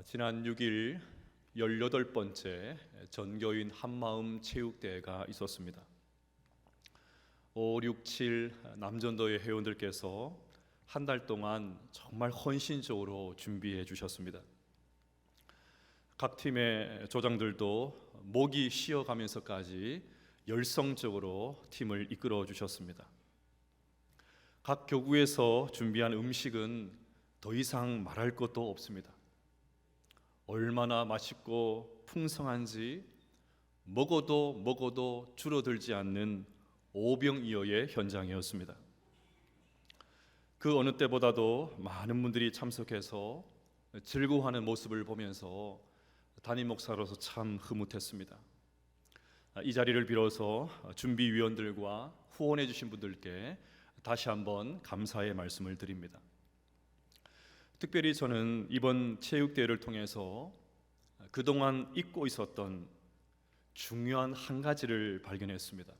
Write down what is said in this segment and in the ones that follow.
지난 6일 18번째 전교인 한마음 체육대회가 있었습니다. 5, 6, 7 남전도의 회원들께서 한 달 동안 정말 헌신적으로 준비해 주셨습니다. 각 팀의 조장들도 목이 쉬어가면서까지 열성적으로 팀을 이끌어 주셨습니다. 각 교구에서 준비한 음식은 더 이상 말할 것도 없습니다. 얼마나 맛있고 풍성한지 먹어도 줄어들지 않는 오병이어의 현장이었습니다. 그 어느 때보다도 많은 분들이 참석해서 즐거워하는 모습을 보면서 담임 목사로서 참 흐뭇했습니다. 이 자리를 빌어서 준비위원들과 후원해 주신 분들께 다시 한번 감사의 말씀을 드립니다. 특별히 저는 이번 체육대회를 통해서 그동안 잊고 있었던 중요한 한 가지를 발견했습니다.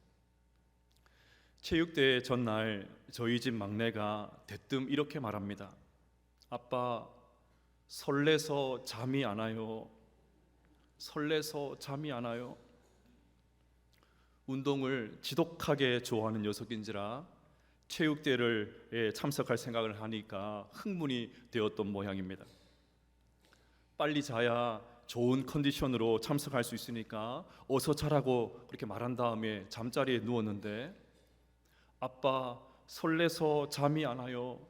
체육대회 전날 저희 집 막내가 대뜸 이렇게 말합니다. 아빠, 설레서 잠이 안 와요. 설레서 잠이 안 와요. 운동을 지독하게 좋아하는 녀석인지라 체육대회에 참석할 생각을 하니까 흥분이 되었던 모양입니다. 빨리 자야 좋은 컨디션으로 참석할 수 있으니까 어서 자라고 그렇게 말한 다음에 잠자리에 누웠는데 아빠, 설레서 잠이 안 와요.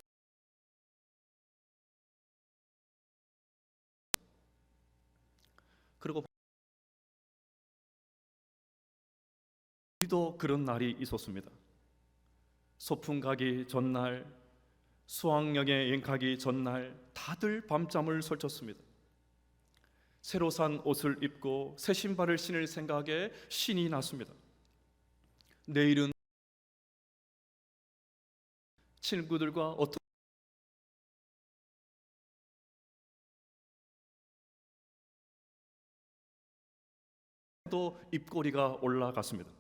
그리고 우리도 그런 날이 있었습니다. 소풍 가기 전날, 수학여행 가기 전날 다들 밤잠을 설쳤습니다. 새로 산 옷을 입고 새 신발을 신을 생각에 신이 났습니다. 내일은 친구들과 어떤 또 입꼬리가 올라갔습니다.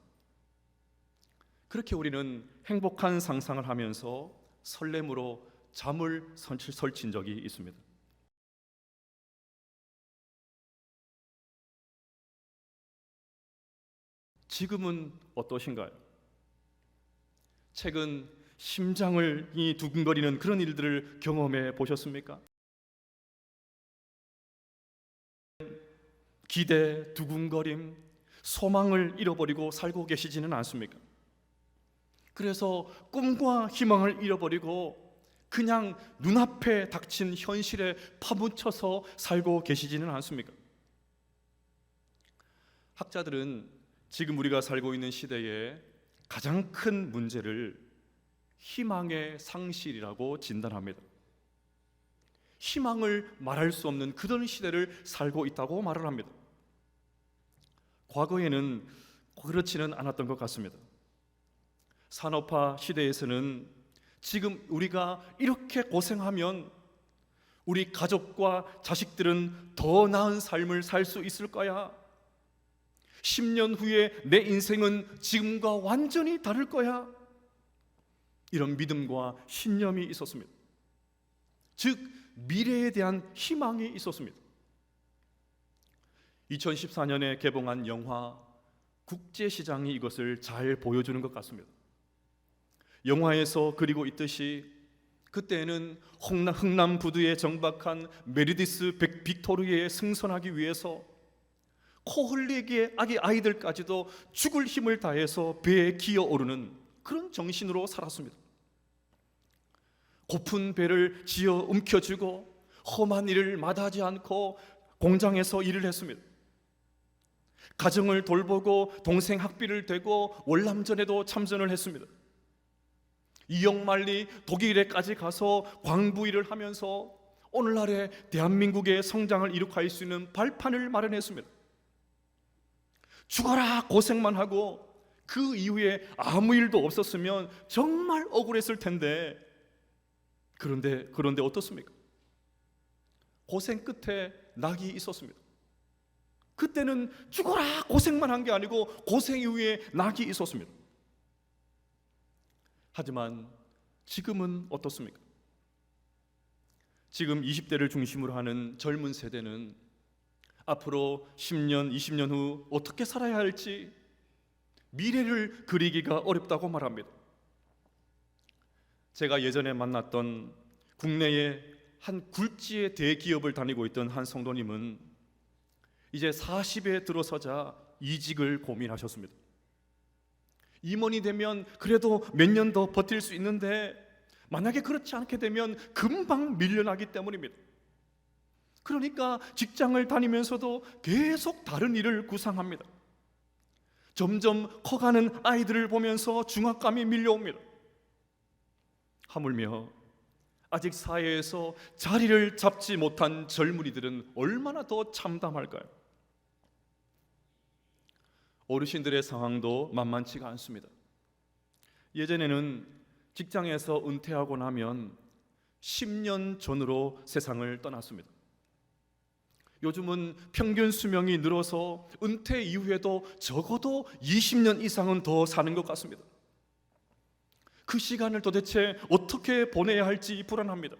그렇게 우리는 행복한 상상을 하면서 설렘으로 잠을 설친 적이 있습니다. 지금은 어떠신가요? 최근 심장을 두근거리는 그런 일들을 경험해 보셨습니까? 기대, 두근거림, 소망을 잃어버리고 살고 계시지는 않습니까? 그래서 꿈과 희망을 잃어버리고 그냥 눈앞에 닥친 현실에 파묻혀서 살고 계시지는 않습니까? 학자들은 지금 우리가 살고 있는 시대에 가장 큰 문제를 희망의 상실이라고 진단합니다. 희망을 말할 수 없는 그런 시대를 살고 있다고 말을 합니다. 과거에는 그렇지는 않았던 것 같습니다. 산업화 시대에서는 지금 우리가 이렇게 고생하면 우리 가족과 자식들은 더 나은 삶을 살 수 있을 거야. 10년 후에 내 인생은 지금과 완전히 다를 거야. 이런 믿음과 신념이 있었습니다. 즉 미래에 대한 희망이 있었습니다. 2014년에 개봉한 영화 국제시장이 이것을 잘 보여주는 것 같습니다. 영화에서 그리고 있듯이 그때는 흥남 부두에 정박한 메리디스 빅토리아에 승선하기 위해서 코 흘리기에 아이들까지도 죽을 힘을 다해서 배에 기어오르는 그런 정신으로 살았습니다. 고픈 배를 지어 움켜쥐고 험한 일을 마다하지 않고 공장에서 일을 했습니다. 가정을 돌보고 동생 학비를 대고 월남전에도 참전을 했습니다. 이역만리 독일에까지 가서 광부 일을 하면서 오늘날의 대한민국의 성장을 이룩할 수 있는 발판을 마련했습니다. 죽어라 고생만 하고 그 이후에 아무 일도 없었으면 정말 억울했을 텐데 그런데 어떻습니까? 고생 끝에 낙이 있었습니다. 그때는 죽어라 고생만 한 게 아니고 고생 이후에 낙이 있었습니다. 하지만 지금은 어떻습니까? 지금 20대를 중심으로 하는 젊은 세대는 앞으로 10년, 20년 후 어떻게 살아야 할지 미래를 그리기가 어렵다고 말합니다. 제가 예전에 만났던 국내의 한 굴지의 대기업을 다니고 있던 한 성도님은 이제 40에 들어서자 이직을 고민하셨습니다. 임원이 되면 그래도 몇 년 더 버틸 수 있는데 만약에 그렇지 않게 되면 금방 밀려나기 때문입니다. 그러니까 직장을 다니면서도 계속 다른 일을 구상합니다. 점점 커가는 아이들을 보면서 중압감이 밀려옵니다. 하물며 아직 사회에서 자리를 잡지 못한 젊은이들은 얼마나 더 참담할까요? 어르신들의 상황도 만만치가 않습니다. 예전에는 직장에서 은퇴하고 나면 10년 전으로 세상을 떠났습니다. 요즘은 평균 수명이 늘어서 은퇴 이후에도 적어도 20년 이상은 더 사는 것 같습니다. 그 시간을 도대체 어떻게 보내야 할지 불안합니다.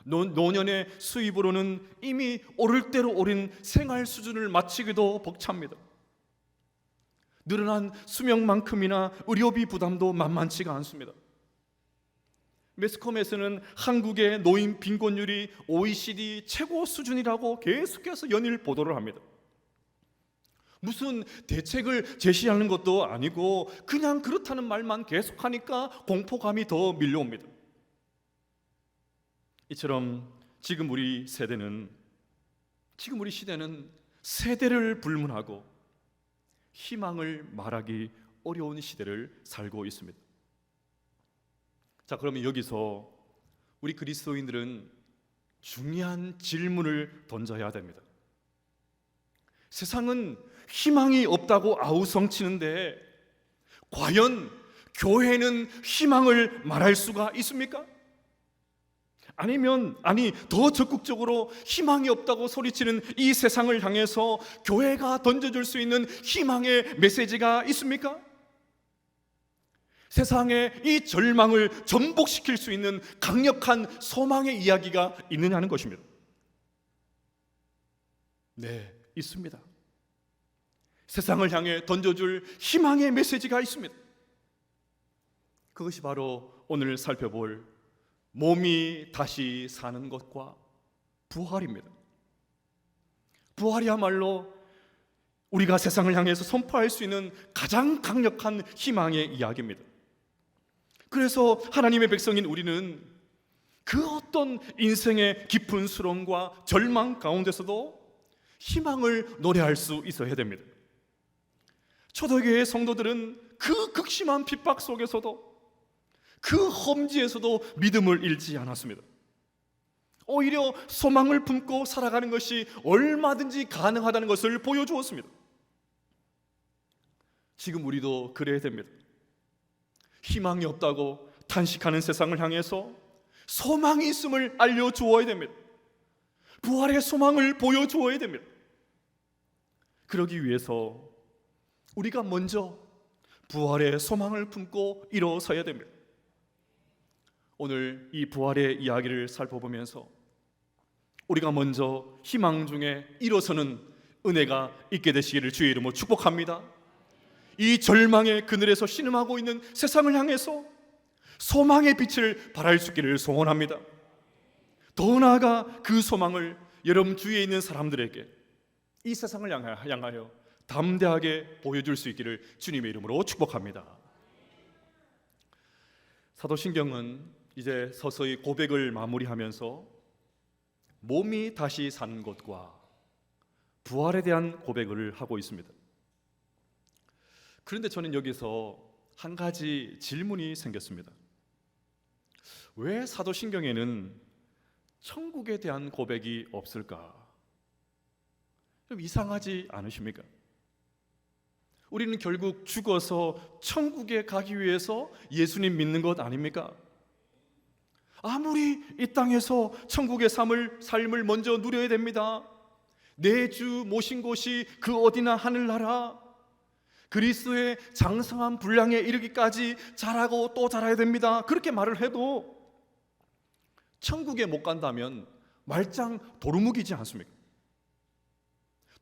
노년의 수입으로는 이미 오를 대로 오른 생활 수준을 맞추기도 벅찹니다. 늘어난 수명만큼이나 의료비 부담도 만만치가 않습니다. 매스컴에서는 한국의 노인 빈곤율이 OECD 최고 수준이라고 계속해서 연일 보도를 합니다. 무슨 대책을 제시하는 것도 아니고 그냥 그렇다는 말만 계속하니까 공포감이 더 밀려옵니다. 이처럼 지금 우리 시대는 세대를 불문하고 희망을 말하기 어려운 시대를 살고 있습니다. 자, 그러면 여기서 우리 그리스도인들은 중요한 질문을 던져야 됩니다. 세상은 희망이 없다고 아우성치는데 과연 교회는 희망을 말할 수가 있습니까? 더 적극적으로 희망이 없다고 소리치는 이 세상을 향해서 교회가 던져줄 수 있는 희망의 메시지가 있습니까? 세상의 이 절망을 전복시킬 수 있는 강력한 소망의 이야기가 있느냐는 것입니다. 네, 있습니다. 세상을 향해 던져줄 희망의 메시지가 있습니다. 그것이 바로 오늘 살펴볼 몸이 다시 사는 것과 부활입니다. 부활이야말로 우리가 세상을 향해서 선포할 수 있는 가장 강력한 희망의 이야기입니다. 그래서 하나님의 백성인 우리는 그 어떤 인생의 깊은 수렁과 절망 가운데서도 희망을 노래할 수 있어야 됩니다. 초대교회 성도들은 그 극심한 핍박 속에서도 그 험지에서도 믿음을 잃지 않았습니다. 오히려 소망을 품고 살아가는 것이 얼마든지 가능하다는 것을 보여주었습니다. 지금 우리도 그래야 됩니다. 희망이 없다고 탄식하는 세상을 향해서 소망이 있음을 알려주어야 됩니다. 부활의 소망을 보여주어야 됩니다. 그러기 위해서 우리가 먼저 부활의 소망을 품고 일어서야 됩니다. 오늘 이 부활의 이야기를 살펴보면서 우리가 먼저 희망 중에 일어서는 은혜가 있게 되시기를 주의 이름으로 축복합니다. 이 절망의 그늘에서 신음하고 있는 세상을 향해서 소망의 빛을 발할 수 있기를 소원합니다. 더 나아가 그 소망을 여러분 주위에 있는 사람들에게 이 세상을 향하여 담대하게 보여줄 수 있기를 주님의 이름으로 축복합니다. 사도신경은 이제 서서히 고백을 마무리하면서 몸이 다시 사는 것과 부활에 대한 고백을 하고 있습니다. 그런데 저는 여기서 한 가지 질문이 생겼습니다. 왜 사도신경에는 천국에 대한 고백이 없을까? 좀 이상하지 않으십니까? 우리는 결국 죽어서 천국에 가기 위해서 예수님 믿는 것 아닙니까? 아무리 이 땅에서 천국의 삶을 먼저 누려야 됩니다. 내 주 모신 곳이 그 어디나 하늘나라, 그리스도의 장성한 분량에 이르기까지 자라고 또 자라야 됩니다. 그렇게 말을 해도 천국에 못 간다면 말짱 도루묵이지 않습니까?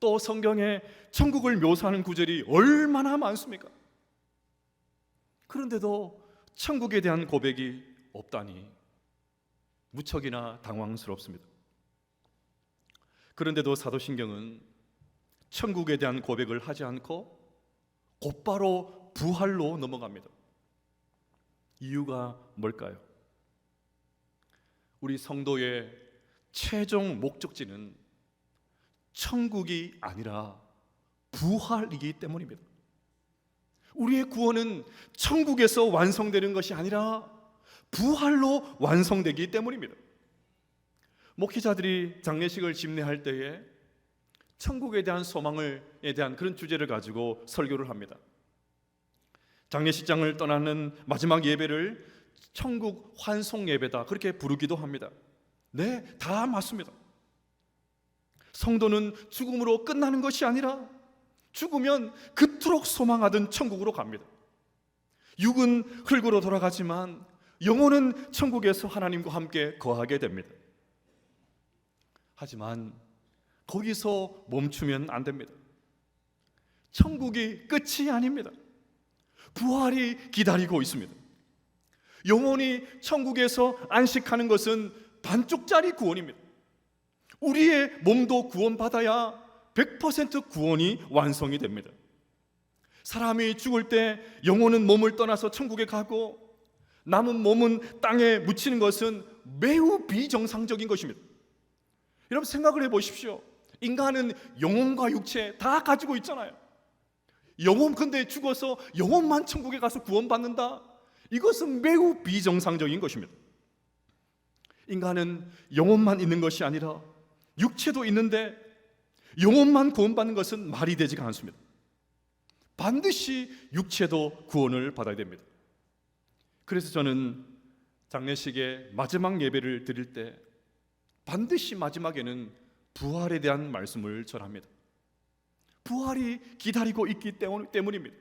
또 성경에 천국을 묘사하는 구절이 얼마나 많습니까? 그런데도 천국에 대한 고백이 없다니 무척이나 당황스럽습니다. 그런데도 사도신경은 천국에 대한 고백을 하지 않고 곧바로 부활로 넘어갑니다. 이유가 뭘까요? 우리 성도의 최종 목적지는 천국이 아니라 부활이기 때문입니다. 우리의 구원은 천국에서 완성되는 것이 아니라 부활로 완성되기 때문입니다. 목회자들이 장례식을 집례할 때에 천국에 대한 소망에 대한 그런 주제를 가지고 설교를 합니다. 장례식장을 떠나는 마지막 예배를 천국 환송 예배다 그렇게 부르기도 합니다. 네, 다 맞습니다. 성도는 죽음으로 끝나는 것이 아니라 죽으면 그토록 소망하던 천국으로 갑니다. 육은 흙으로 돌아가지만 영혼은 천국에서 하나님과 함께 거하게 됩니다. 하지만 거기서 멈추면 안 됩니다. 천국이 끝이 아닙니다. 부활이 기다리고 있습니다. 영혼이 천국에서 안식하는 것은 반쪽짜리 구원입니다. 우리의 몸도 구원받아야 100% 구원이 완성이 됩니다. 사람이 죽을 때 영혼은 몸을 떠나서 천국에 가고 남은 몸은 땅에 묻히는 것은 매우 비정상적인 것입니다. 여러분 생각을 해보십시오. 인간은 영혼과 육체 다 가지고 있잖아요. 영혼 근데 죽어서 영혼만 천국에 가서 구원받는다? 이것은 매우 비정상적인 것입니다. 인간은 영혼만 있는 것이 아니라 육체도 있는데 영혼만 구원받는 것은 말이 되지가 않습니다. 반드시 육체도 구원을 받아야 됩니다. 그래서 저는 장례식의 마지막 예배를 드릴 때 반드시 마지막에는 부활에 대한 말씀을 전합니다. 부활이 기다리고 있기 때문입니다.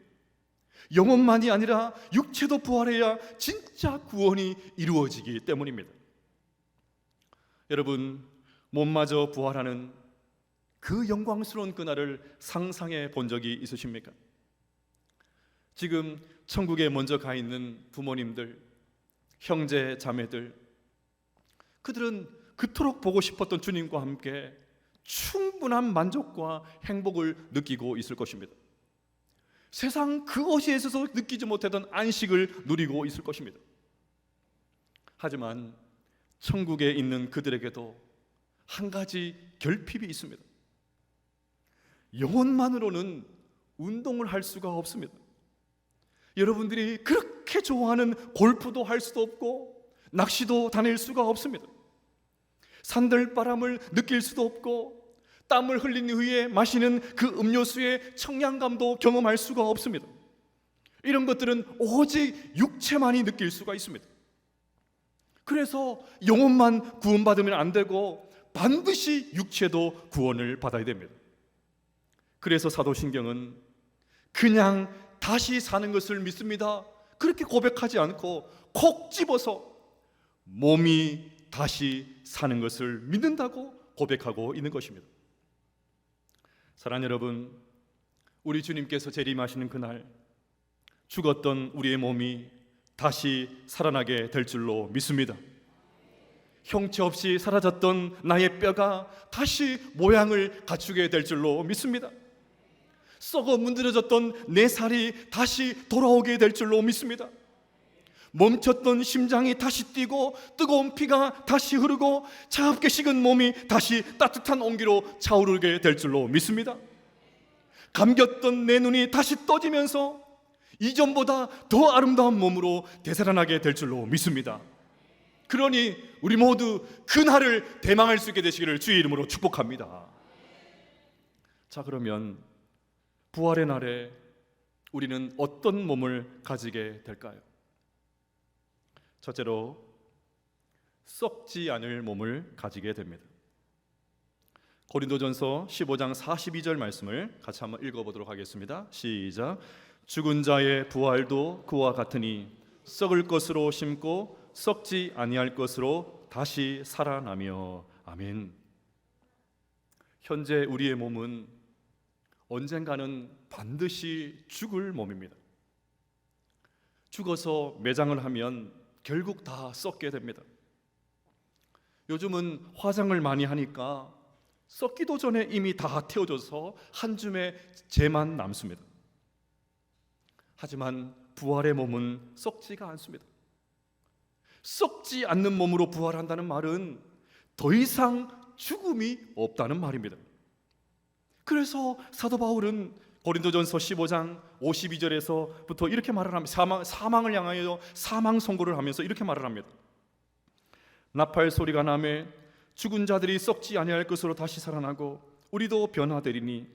영혼만이 아니라 육체도 부활해야 진짜 구원이 이루어지기 때문입니다. 여러분, 몸마저 부활하는 그 영광스러운 그날을 상상해 본 적이 있으십니까? 지금 천국에 먼저 가 있는 부모님들, 형제, 자매들, 그들은 그토록 보고 싶었던 주님과 함께 충분한 만족과 행복을 느끼고 있을 것입니다. 세상 그 어디에서도 느끼지 못했던 안식을 누리고 있을 것입니다. 하지만 천국에 있는 그들에게도 한 가지 결핍이 있습니다. 영혼만으로는 운동을 할 수가 없습니다. 여러분들이 그렇게 좋아하는 골프도 할 수도 없고 낚시도 다닐 수가 없습니다. 산들바람을 느낄 수도 없고 땀을 흘린 후에 마시는 그 음료수의 청량감도 경험할 수가 없습니다. 이런 것들은 오직 육체만이 느낄 수가 있습니다. 그래서 영혼만 구원받으면 안 되고 반드시 육체도 구원을 받아야 됩니다. 그래서 사도신경은 그냥 다시 사는 것을 믿습니다 그렇게 고백하지 않고 콕 집어서 몸이 다시 사는 것을 믿는다고 고백하고 있는 것입니다. 사랑하는 여러분, 우리 주님께서 재림하시는 그날 죽었던 우리의 몸이 다시 살아나게 될 줄로 믿습니다. 형체 없이 사라졌던 나의 뼈가 다시 모양을 갖추게 될 줄로 믿습니다. 썩어 문드러졌던 내 살이 다시 돌아오게 될 줄로 믿습니다. 멈췄던 심장이 다시 뛰고 뜨거운 피가 다시 흐르고 차갑게 식은 몸이 다시 따뜻한 온기로 차오르게 될 줄로 믿습니다. 감겼던 내 눈이 다시 떠지면서 이전보다 더 아름다운 몸으로 되살아나게 될 줄로 믿습니다. 그러니 우리 모두 그날을 대망할 수 있게 되시기를 주의 이름으로 축복합니다. 자, 그러면 부활의 날에 우리는 어떤 몸을 가지게 될까요? 첫째로 썩지 않을 몸을 가지게 됩니다. 고린도전서 15장 42절 말씀을 같이 한번 읽어보도록 하겠습니다. 시작. 죽은 자의 부활도 그와 같으니 썩을 것으로 심고 썩지 아니할 것으로 다시 살아나며 아멘. 현재 우리의 몸은 언젠가는 반드시 죽을 몸입니다. 죽어서 매장을 하면 결국 다 썩게 됩니다. 요즘은 화장을 많이 하니까 썩기도 전에 이미 다 태워져서 한 줌의 재만 남습니다. 하지만 부활의 몸은 썩지가 않습니다. 썩지 않는 몸으로 부활한다는 말은 더 이상 죽음이 없다는 말입니다. 그래서 사도 바울은 고린도전서 15장 52절에서부터 이렇게 말을 합니다. 사망을 향하여 사망 선고를 하면서 이렇게 말을 합니다. 나팔 소리가 나매 죽은 자들이 썩지 아니할 것으로 다시 살아나고 우리도 변화되리니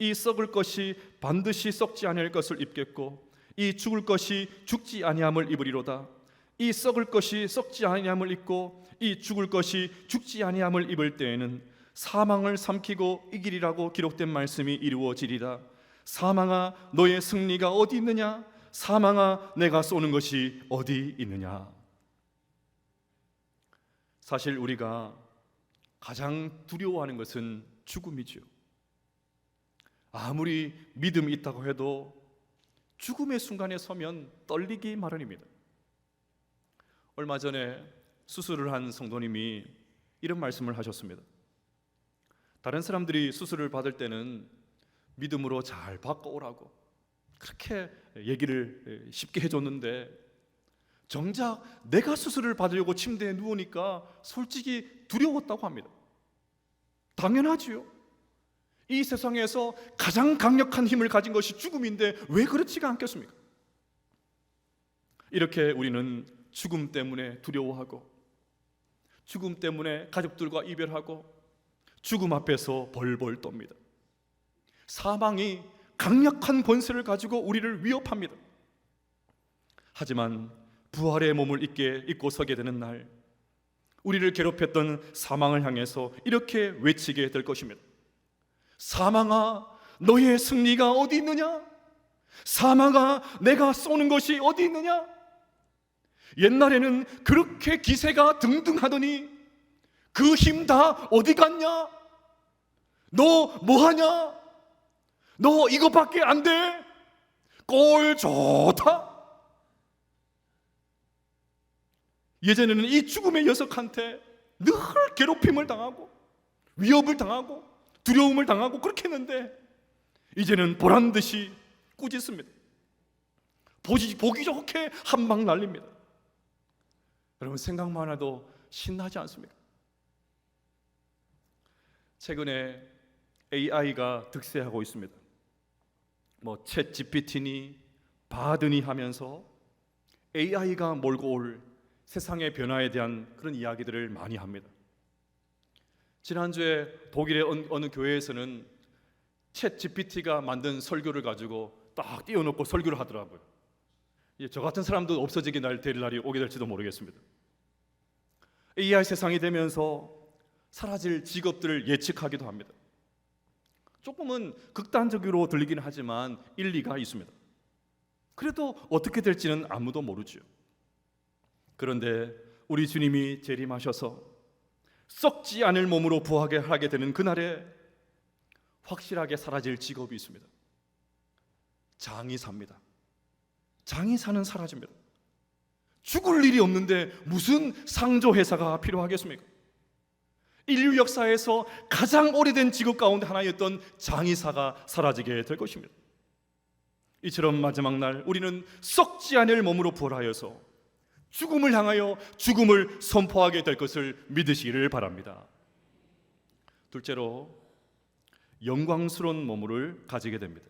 이 썩을 것이 반드시 썩지 아니할 것을 입겠고 이 죽을 것이 죽지 아니함을 입으리로다. 이 썩을 것이 썩지 아니함을 입고 이 죽을 것이 죽지 아니함을 입을 때에는 사망을 삼키고 이기리라고 기록된 말씀이 이루어지리라. 사망아 너의 승리가 어디 있느냐? 사망아 내가 쏘는 것이 어디 있느냐? 사실 우리가 가장 두려워하는 것은 죽음이죠. 아무리 믿음이 있다고 해도 죽음의 순간에 서면 떨리기 마련입니다. 얼마 전에 수술을 한 성도님이 이런 말씀을 하셨습니다. 다른 사람들이 수술을 받을 때는 믿음으로 잘 받고 오라고 그렇게 얘기를 쉽게 해줬는데 정작 내가 수술을 받으려고 침대에 누우니까 솔직히 두려웠다고 합니다. 당연하지요. 이 세상에서 가장 강력한 힘을 가진 것이 죽음인데 왜 그렇지가 않겠습니까? 이렇게 우리는 죽음 때문에 두려워하고 죽음 때문에 가족들과 이별하고 죽음 앞에서 벌벌 떱니다. 사망이 강력한 권세를 가지고 우리를 위협합니다. 하지만 부활의 몸을 입고 서게 되는 날 우리를 괴롭혔던 사망을 향해서 이렇게 외치게 될 것입니다. 사망아 너의 승리가 어디 있느냐? 사망아 내가 쏘는 것이 어디 있느냐? 옛날에는 그렇게 기세가 등등하더니 그 힘 다 어디 갔냐? 너 뭐하냐? 너 이것밖에 안 돼? 꼴 좋다? 예전에는 이 죽음의 녀석한테 늘 괴롭힘을 당하고 위협을 당하고 두려움을 당하고 그렇게 했는데 이제는 보란듯이 꾸짖습니다. 보기 좋게 한 방 날립니다. 여러분 생각만 해도 신나지 않습니까? 최근에 AI가 득세하고 있습니다. 챗 GPT니 바드니 하면서 AI가 몰고 올 세상의 변화에 대한 그런 이야기들을 많이 합니다. 지난주에 독일의 어느 교회에서는 챗 GPT가 만든 설교를 가지고 딱 띄워놓고 설교를 하더라고요. 저 같은 사람도 없어지게 될 날이 오게 될지도 모르겠습니다. AI 세상이 되면서 사라질 직업들을 예측하기도 합니다. 조금은 극단적으로 들리긴 하지만 일리가 있습니다. 그래도 어떻게 될지는 아무도 모르죠. 그런데 우리 주님이 재림하셔서 썩지 않을 몸으로 부활하게 되는 그날에 확실하게 사라질 직업이 있습니다. 장의사입니다. 장의사는 사라집니다. 죽을 일이 없는데 무슨 상조회사가 필요하겠습니까? 인류 역사에서 가장 오래된 직업 가운데 하나였던 장의사가 사라지게 될 것입니다. 이처럼 마지막 날 우리는 썩지 않을 몸으로 부활하여서 죽음을 향하여 죽음을 선포하게 될 것을 믿으시기를 바랍니다. 둘째로 영광스러운 몸을 가지게 됩니다.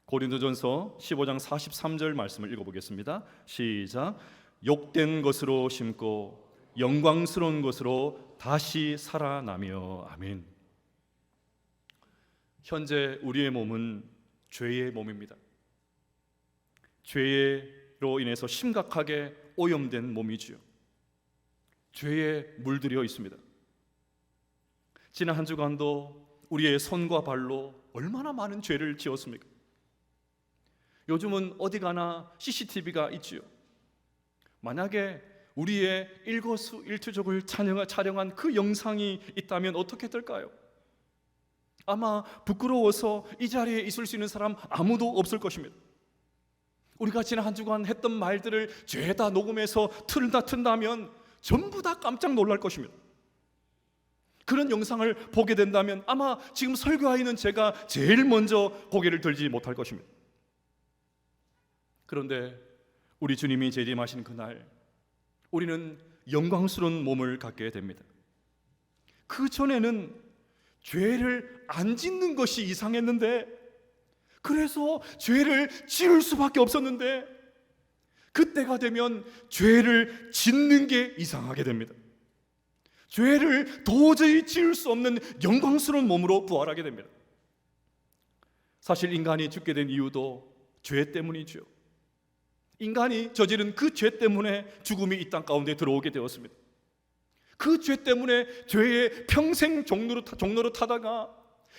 고린도전서 15장 43절 말씀을 읽어보겠습니다. 시작. 욕된 것으로 심고 영광스러운 것으로 다시 살아나며 아멘. 현재 우리의 몸은 죄의 몸입니다. 죄로 인해서 심각하게 오염된 몸이지요. 죄에 물들여 있습니다. 지난 한 주간도 우리의 손과 발로 얼마나 많은 죄를 지었습니까? 요즘은 어디 가나 CCTV가 있지요. 만약에 우리의 일거수일투족을 촬영한 그 영상이 있다면 어떻게 될까요? 아마 부끄러워서 이 자리에 있을 수 있는 사람 아무도 없을 것입니다. 우리가 지난 한 주간 했던 말들을 죄다 녹음해서 튼다면 전부 다 깜짝 놀랄 것입니다. 그런 영상을 보게 된다면 아마 지금 설교하는 제가 제일 먼저 고개를 들지 못할 것입니다. 그런데 우리 주님이 재림하신 그날 우리는 영광스러운 몸을 갖게 됩니다. 그 전에는 죄를 안 짓는 것이 이상했는데, 그래서 죄를 지을 수밖에 없었는데, 그때가 되면 죄를 짓는 게 이상하게 됩니다. 죄를 도저히 지을 수 없는 영광스러운 몸으로 부활하게 됩니다. 사실 인간이 죽게 된 이유도 죄 때문이죠. 인간이 저지른 그 죄 때문에 죽음이 이 땅 가운데 들어오게 되었습니다. 그 죄 때문에 죄의 평생 종로로 타다가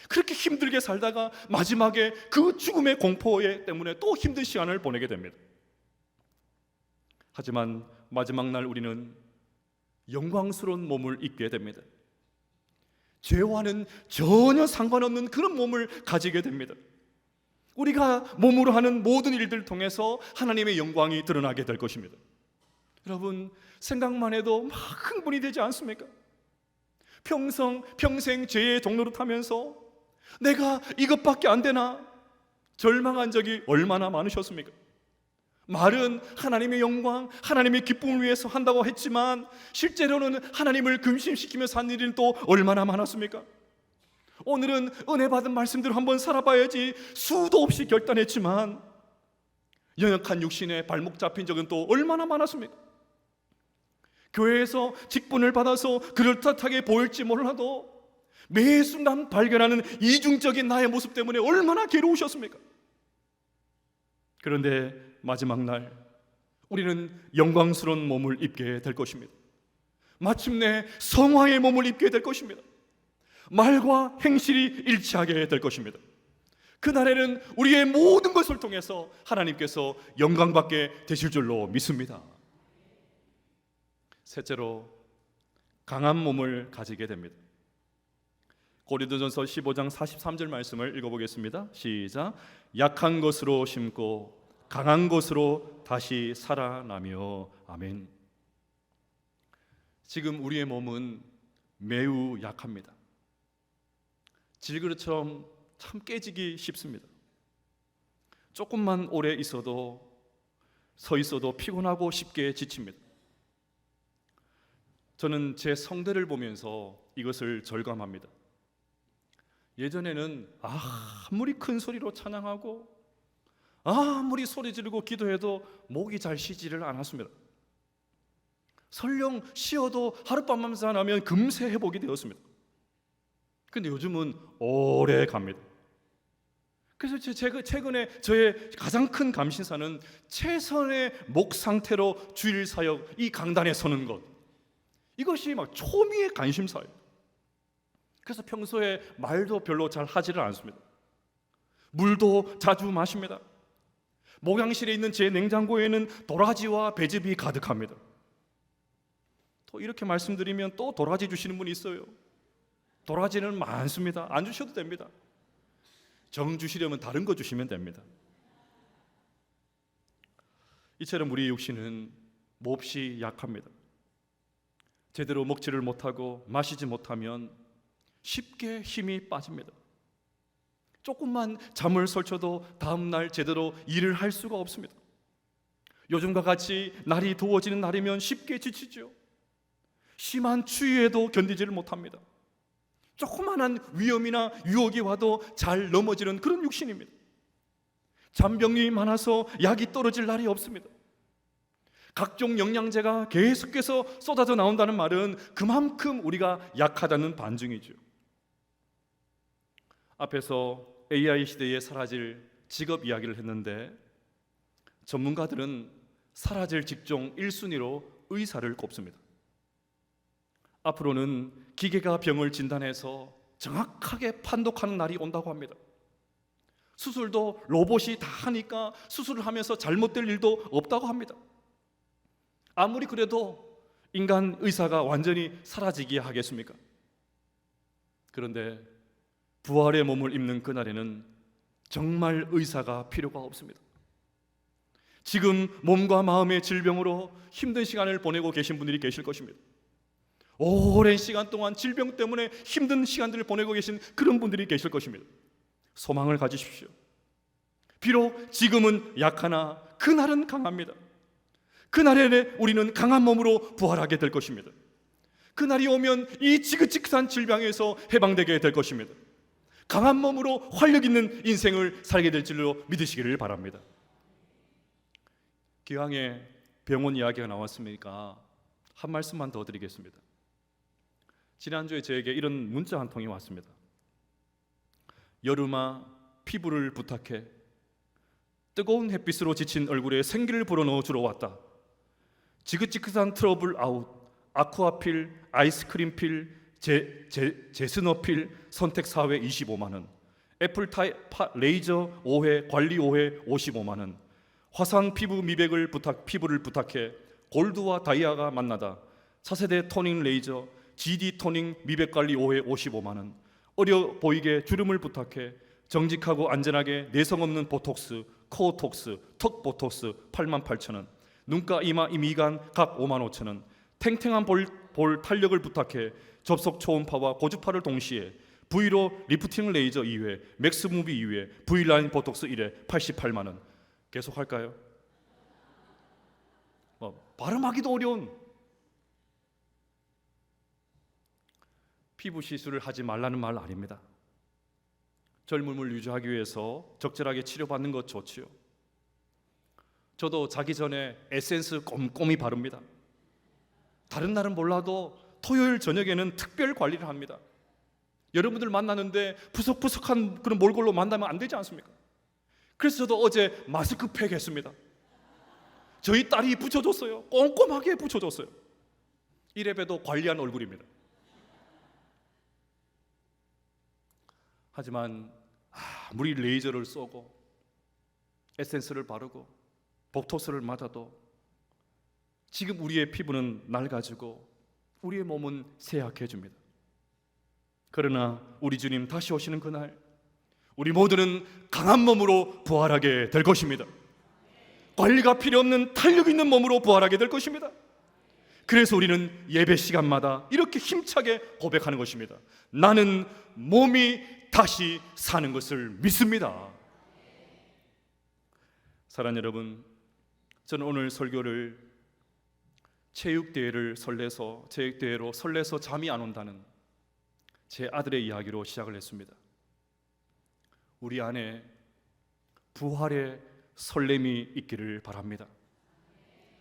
그렇게 힘들게 살다가 마지막에 그 죽음의 공포 때문에 또 힘든 시간을 보내게 됩니다. 하지만 마지막 날 우리는 영광스러운 몸을 입게 됩니다. 죄와는 전혀 상관없는 그런 몸을 가지게 됩니다. 우리가 몸으로 하는 모든 일들을 통해서 하나님의 영광이 드러나게 될 것입니다. 여러분, 생각만 해도 막 흥분이 되지 않습니까? 평생 죄의 종로를 타면서 내가 이것밖에 안 되나 절망한 적이 얼마나 많으셨습니까? 말은 하나님의 영광, 하나님의 기쁨을 위해서 한다고 했지만 실제로는 하나님을 근심시키면서 한 일은 또 얼마나 많았습니까? 오늘은 은혜 받은 말씀대로 한번 살아봐야지 수도 없이 결단했지만 연약한 육신에 발목 잡힌 적은 또 얼마나 많았습니까? 교회에서 직분을 받아서 그럴듯하게 보일지 몰라도 매 순간 발견하는 이중적인 나의 모습 때문에 얼마나 괴로우셨습니까? 그런데 마지막 날 우리는 영광스러운 몸을 입게 될 것입니다. 마침내 성화의 몸을 입게 될 것입니다. 말과 행실이 일치하게 될 것입니다. 그날에는 우리의 모든 것을 통해서 하나님께서 영광받게 되실 줄로 믿습니다. 셋째로 강한 몸을 가지게 됩니다. 고린도전서 15장 43절 말씀을 읽어보겠습니다. 시작. 약한 것으로 심고 강한 것으로 다시 살아나며. 아멘. 지금 우리의 몸은 매우 약합니다. 질그릇처럼 참 깨지기 쉽습니다. 조금만 오래 서 있어도 피곤하고 쉽게 지칩니다. 저는 제 성대를 보면서 이것을 절감합니다. 예전에는 아무리 큰 소리로 찬양하고 아무리 소리 지르고 기도해도 목이 잘 쉬지를 않았습니다. 설령 쉬어도 하룻밤만 하면 금세 회복이 되었습니다. 근데 요즘은 오래 갑니다. 그래서 최근에 저의 가장 큰 감신사는 최선의 목 상태로 주일 사역, 이 강단에 서는 것, 이것이 막 초미의 관심사예요. 그래서 평소에 말도 별로 잘 하지를 않습니다. 물도 자주 마십니다. 목양실에 있는 제 냉장고에는 도라지와 배즙이 가득합니다. 또 이렇게 말씀드리면 또 도라지 주시는 분이 있어요. 도라지는 많습니다. 안 주셔도 됩니다. 정 주시려면 다른 거 주시면 됩니다. 이처럼 우리 육신은 몹시 약합니다. 제대로 먹지를 못하고 마시지 못하면 쉽게 힘이 빠집니다. 조금만 잠을 설쳐도 다음날 제대로 일을 할 수가 없습니다. 요즘과 같이 날이 더워지는 날이면 쉽게 지치죠. 심한 추위에도 견디지를 못합니다. 조그만한 위험이나 유혹이 와도 잘 넘어지는 그런 육신입니다. 잔병이 많아서 약이 떨어질 날이 없습니다. 각종 영양제가 계속해서 쏟아져 나온다는 말은 그만큼 우리가 약하다는 반증이죠. 앞에서 AI 시대에 사라질 직업 이야기를 했는데 전문가들은 사라질 직종 1순위로 의사를 꼽습니다. 앞으로는 기계가 병을 진단해서 정확하게 판독하는 날이 온다고 합니다. 수술도 로봇이 다 하니까 수술을 하면서 잘못될 일도 없다고 합니다. 아무리 그래도 인간 의사가 완전히 사라지게 하겠습니까? 그런데 부활의 몸을 입는 그날에는 정말 의사가 필요가 없습니다. 지금 몸과 마음의 질병으로 힘든 시간을 보내고 계신 분들이 계실 것입니다. 오랜 시간 동안 질병 때문에 힘든 시간들을 보내고 계신 그런 분들이 계실 것입니다. 소망을 가지십시오. 비록 지금은 약하나 그날은 강합니다. 그날에 우리는 강한 몸으로 부활하게 될 것입니다. 그날이 오면 이 지긋지긋한 질병에서 해방되게 될 것입니다. 강한 몸으로 활력 있는 인생을 살게 될 줄로 믿으시기를 바랍니다. 기왕에 병원 이야기가 나왔으니까 한 말씀만 더 드리겠습니다. 지난주에 저에게 이런 문자 한 통이 왔습니다. 여름아, 피부를 부탁해. 뜨거운 햇빛으로 지친 얼굴에 생기를 불어넣어 주러 왔다. 지긋지긋한 트러블 아웃, 아쿠아필, 아이스크림필, 제스너필 선택 4회 25만 원, 애플 레이저 5회 관리 5회 55만 원, 화상 피부 미백을 피부를 부탁해. 골드와 다이아가 만나다. 차세대 토닝 레이저 GD 토닝 미백 관리 5회 55만 원, 어려 보이게 주름을 부탁해. 정직하고 안전하게 내성 없는 보톡스, 코어톡스, 턱 보톡스 88,000원, 눈가, 이마, 미간 각 55,000원, 탱탱한 볼 탄력을 부탁해. 접속 초음파와 고주파를 동시에. V로 리프팅 레이저 2회, 맥스무비 2회, V라인 보톡스 1회 88만 원. 계속 할까요? 발음하기도 어려운 피부 시술을 하지 말라는 말 아닙니다. 젊음을 유지하기 위해서 적절하게 치료받는 것 좋지요. 저도 자기 전에 에센스 꼼꼼히 바릅니다. 다른 날은 몰라도 토요일 저녁에는 특별 관리를 합니다. 여러분들 만나는데 푸석푸석한 그런 몰골로 만나면 안 되지 않습니까? 그래서 저도 어제 마스크팩 했습니다. 저희 딸이 붙여줬어요. 꼼꼼하게 붙여줬어요. 이래봬도 관리한 얼굴입니다. 하지만 아무리 레이저를 쏘고 에센스를 바르고 보톡스를 맞아도 지금 우리의 피부는 낡아지고 우리의 몸은 쇠약해집니다. 그러나 우리 주님 다시 오시는 그날 우리 모두는 강한 몸으로 부활하게 될 것입니다. 관리가 필요 없는 탄력 있는 몸으로 부활하게 될 것입니다. 그래서 우리는 예배 시간마다 이렇게 힘차게 고백하는 것입니다. 나는 몸이 다시 사는 것을 믿습니다. 사랑하는 여러분, 저는 오늘 설교를 체육대회로 설레서 잠이 안 온다는 제 아들의 이야기로 시작을 했습니다. 우리 안에 부활의 설렘이 있기를 바랍니다.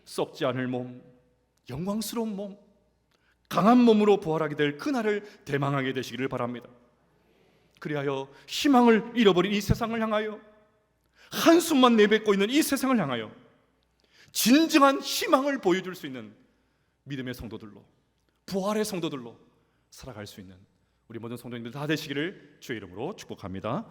썩지 않을 몸, 영광스러운 몸, 강한 몸으로 부활하게 될 그날을 대망하게 되시기를 바랍니다. 그리하여 희망을 잃어버린 이 세상을 향하여, 한숨만 내뱉고 있는 이 세상을 향하여 진정한 희망을 보여줄 수 있는 믿음의 성도들로, 부활의 성도들로 살아갈 수 있는 우리 모든 성도님들 다 되시기를 주의 이름으로 축복합니다.